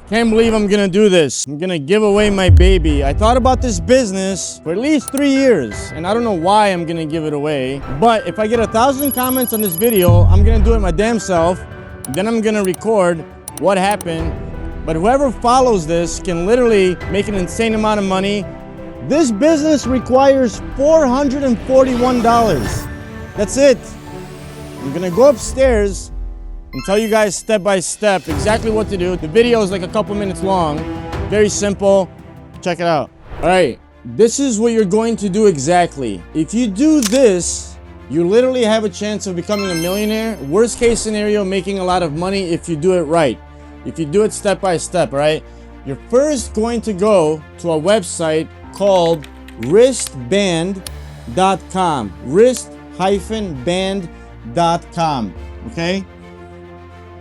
Can't believe I'm gonna do this. I'm gonna give away my baby. I thought about this business for at least 3 years, and I don't know why I'm gonna give it away. But if I get 1,000 comments on this video, I'm gonna do it my damn self. Then I'm gonna record what happened. But whoever follows this can literally make an insane amount of money. This business requires $441. That's it. I'm gonna go upstairs and tell you guys step by step exactly what to do. The video is like a couple minutes long. Very simple. Check it out. All right, this is what you're going to do exactly. If you do this, you literally have a chance of becoming a millionaire. Worst case scenario, making a lot of money if you do it right. If you do it step by step, all right? You're first going to go to a website called wristband.com. wrist-band.com, okay?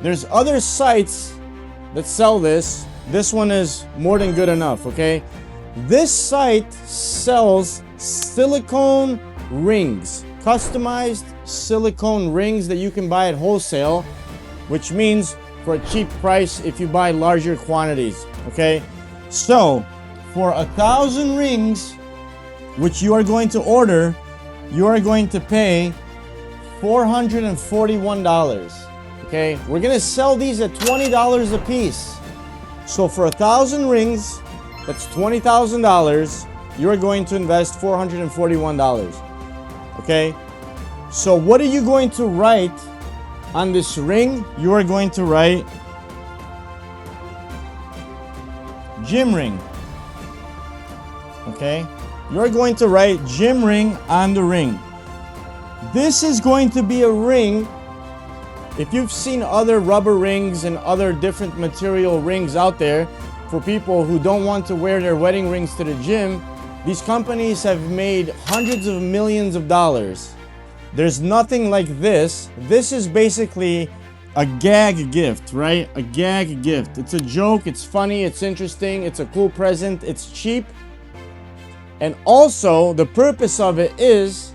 There's other sites that sell this. This one is more than good enough, okay? This site sells silicone rings, customized silicone rings that you can buy at wholesale, which means for a cheap price if you buy larger quantities, okay? So, for 1,000 rings, which you are going to order, you are going to pay $441. Okay, we're gonna sell these at $20 a piece. So for 1,000 rings, that's $20,000. You're going to invest $441. Okay, so what are you going to write on this ring? You are going to write gym ring. Okay, you're going to write gym ring on the ring. This is going to be a ring. If you've seen other rubber rings and other different material rings out there for people who don't want to wear their wedding rings to the gym, these companies have made hundreds of millions of dollars. There's nothing like this. This is basically a gag gift, right? A gag gift. It's a joke, it's funny, it's interesting, it's a cool present, it's cheap. And also, the purpose of it is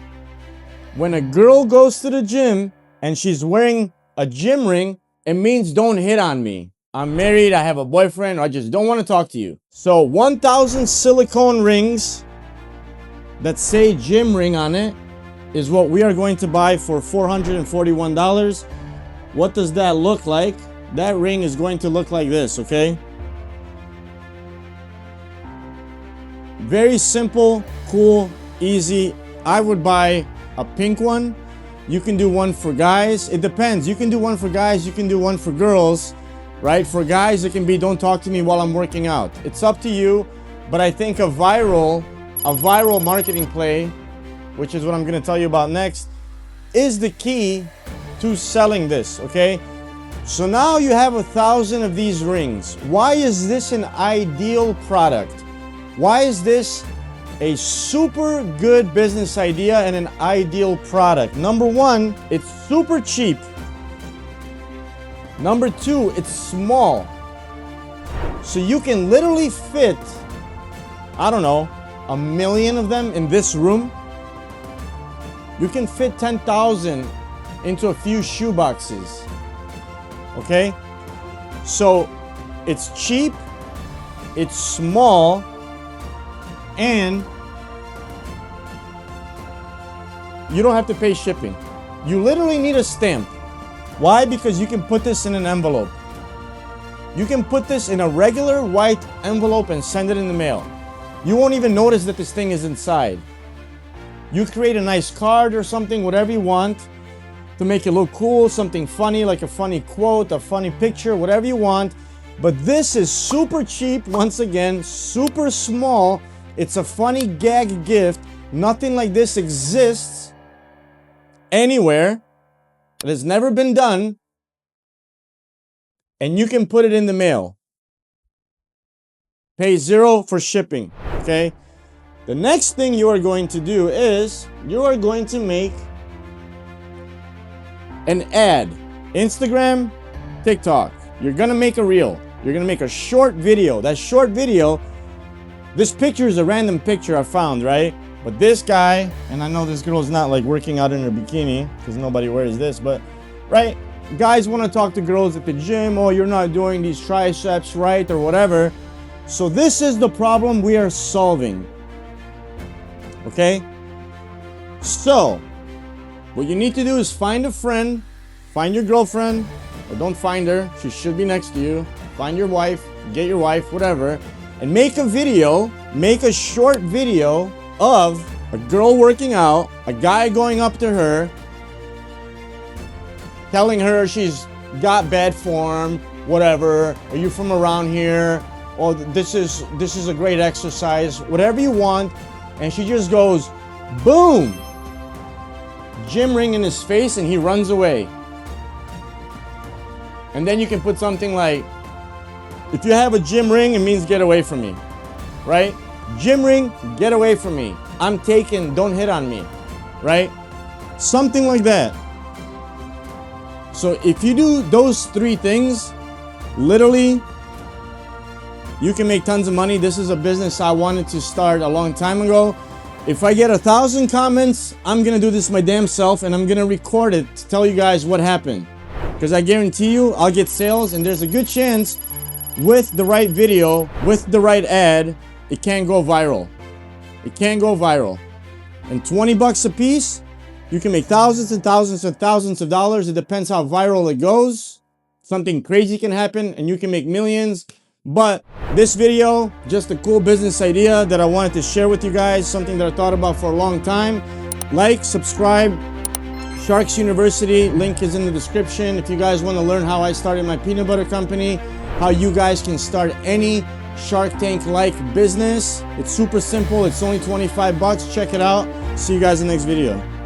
when a girl goes to the gym and she's wearing a gym ring, it means don't hit on me. I'm married, I have a boyfriend, or I just don't want to talk to you. So 1,000 silicone rings that say gym ring on it is what we are going to buy for $441. What does that look like? That ring is going to look like this, okay? Very simple, cool, easy. I would buy a pink one. You can do one for guys. It depends. You can do one for guys. You can do one for girls, right? For guys, it can be don't talk to me while I'm working out. It's up to you. But I think a viral marketing play, which is what I'm going to tell you about next, is the key to selling this, okay? So now you have 1,000 of these rings. Why is this an ideal product? Why is this a super good business idea and an ideal product? Number one, it's super cheap. Number two, it's small. So you can literally fit, I don't know, 1 million of them in this room. You can fit 10,000 into a few shoe boxes. Okay? So it's cheap, it's small, and you don't have to pay shipping. You literally need a stamp. Why? Because you can put this in an envelope. You can put this in a regular white envelope and send it in the mail. You won't even notice that this thing is inside. You create a nice card or something, whatever you want, to make it look cool, something funny, like a funny quote, a funny picture, whatever you want. But this is super cheap, once again, super small. It's a funny gag gift. Nothing like this exists anywhere. It has never been done. And you can put it in the mail. Pay $0 for shipping, okay? The next thing you are going to do is you are going to make an ad. Instagram, TikTok. You're gonna make a reel. You're gonna make a short video. That short video, this picture is a random picture I found, right? But this guy, and I know this girl's not like working out in her bikini because nobody wears this, but right, guys want to talk to girls at the gym. Oh, you're not doing these triceps right or whatever. So this is the problem we are solving. Okay? So, what you need to do is find a friend, find your girlfriend, or don't find her, she should be next to you. Find your wife, get your wife, whatever, and make a video, make a short video of a girl working out, a guy going up to her, telling her she's got bad form, whatever, are you from around here? Oh, this is a great exercise, whatever you want, and she just goes, boom! Gym ring in his face and he runs away. And then you can put something like, if you have a gym ring, it means get away from me, right? Gym ring, get away from me. I'm taken, don't hit on me, right? Something like that. So if you do those 3 things, literally, you can make tons of money. This is a business I wanted to start a long time ago. If I get 1,000 comments, I'm gonna do this my damn self and I'm gonna record it to tell you guys what happened. Because I guarantee you, I'll get sales, and there's a good chance with the right video, with the right ad, it can go viral. It can go viral. And 20 bucks a piece, you can make thousands and thousands and thousands of dollars. It depends how viral it goes. Something crazy can happen and you can make millions. But this video, just a cool business idea that I wanted to share with you guys, something that I thought about for a long time. Like, subscribe, Sharks University, link is in the description. If you guys want to learn how I started my peanut butter company, how you guys can start any Shark Tank-like business. It's super simple, it's only 25 bucks, check it out. See you guys in the next video.